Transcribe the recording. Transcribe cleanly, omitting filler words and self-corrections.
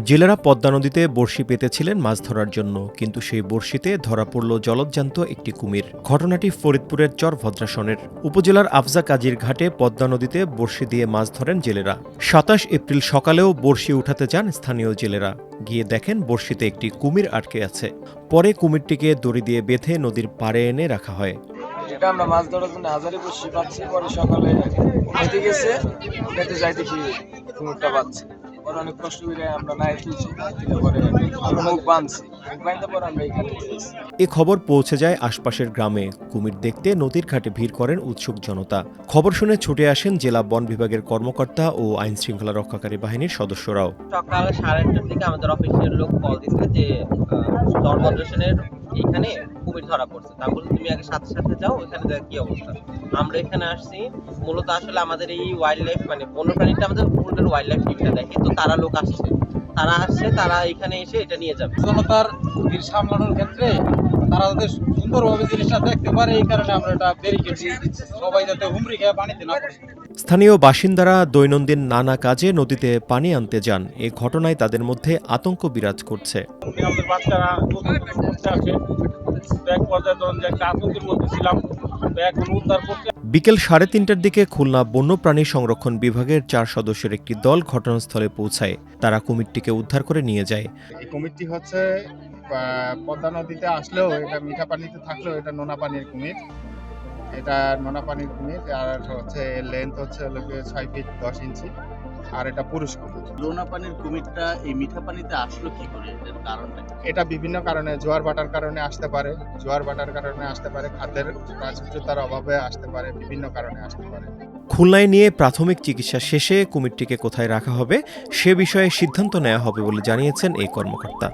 জেলেরা পদ্মা নদীতে বড়শি পেতেছিলেন মাছ ধরার জন্য, কিন্তু সেই বড়শিতে ধরা পড়ল জলজ্যান্ত একটি কুমির। ঘটনাটি ফরিদপুরের চরভদ্রাসনের উপজেলার আফজা কাজীর ঘাটে পদ্মা নদীতে বড়শি দিয়ে মাছ ধরেন জেলেরা। ২৭ এপ্রিল সকালেও বড়শি উঠাতে যান স্থানীয় জেলেরা। গিয়ে দেখেন বড়শিতে একটি কুমির আটকে আছে। পরে কুমিরটিকে দড়ি দিয়ে বেঁধে নদীর পাড়ে এনে রাখা হয়। এটা আমরা মাছ ধরার জন্য হাজারি বড়শি পাচ্ছি, পরে সকালে উঠাইতে গেছে, উঠাইতে যাই দেখি কুমিরটা পাচ্ছি। পরে অনেক কষ্ট করে আমরা নাই তুলছি, পরে আমরা মুখ বাঁধছি, মুখ বাঁধতে পরে আমরা এখানে এসেছি। এ খবর পৌঁছে যায় আশপাশের গ্রামে। কুমির দেখতে নদীর ঘাটে ভিড় করেন উৎসুক জনতা। খবর শুনে ছুটে আসেন জেলা বন বিভাগের কর্মকর্তা ও আইন শৃঙ্খলা রক্ষাকারী বাহিনীর সদস্যরাও। সকাল 8:30টার দিকে আমাদের অফিসের লোক কল দিচ্ছে যে চরভদ্রাসনের এখানে কুমির ধরা পড়ছে। তারপর তুমি আগে সাথে সাথে যাও, ওখানে দেখ কি অবস্থা। আমরা এখানে আসছি মূলত আসলে আমাদের এই ওয়াইল্ড লাইফ মানে বন্যপ্রাণীটা আমাদের ফুলদের ওয়াইল্ড লাইফ টিমটা দেখে, তো তারা লোক আসছে, তারা এখানে এসে এটা নিয়ে যাবে। জনতার ভিড় সামলানোর ক্ষেত্রে তারা যাতে সুন্দরভাবে জিনিসটা দেখতে পারে, এই কারণে আমরা এটা ব্যারিকেড দিয়ে দিচ্ছি, সবাই যাতে হুমড়ি খেয়ে পানিতে না পড়ে। স্থানীয় বাসিন্দারা দৈনন্দিন নানা কাজে নদীতে পানি আনতে যান। এ ঘটনায় তাদের মধ্যে আতঙ্ক বিরাজ করছে। আমাদের বাচ্চারা করতে আসে, এক পর্যায়ে ধরুন যে একটা আতঙ্কের মধ্যে ছিলাম, এখন উদ্ধার করতে। বিকেল 3:30টার দিকে খুলনা বন্যপ্রাণী সংরক্ষণ বিভাগের 4 সদস্যের একটি দল ঘটনাস্থলে পৌঁছায়। তারা কুমিরটিকে উদ্ধার করে নিয়ে যায়। এই কুমিরটি হচ্ছে পদ্মা নদীতে আসলেও এটা মিঠা পানিতে থাকলেও এটা নোনা পানির কুমির। এটা নোনা পানির কুমির, আর হচ্ছে লেন্থ হচ্ছে 6 ফিট 10 ইঞ্চি, আর এটা পুরুষ কুমির। নোনা পানির কুমিরটা এই মিঠা পানিতে আসলো কি করে, এর কারণটা কি? এটা বিভিন্ন কারণে, জোয়ার ভাটার কারণে আসতে পারে, খাদ্যের প্রাচুর্যতার অভাবে আসতে পারে, বিভিন্ন কারণে আসতে পারে। খুলনায় নিয়ে প্রাথমিক চিকিৎসা শেষে কুমিরটিকে কোথায় রাখা হবে সে বিষয়ে সিদ্ধান্ত নেওয়া হবে বলে জানিয়েছেন এই কর্মকর্তা।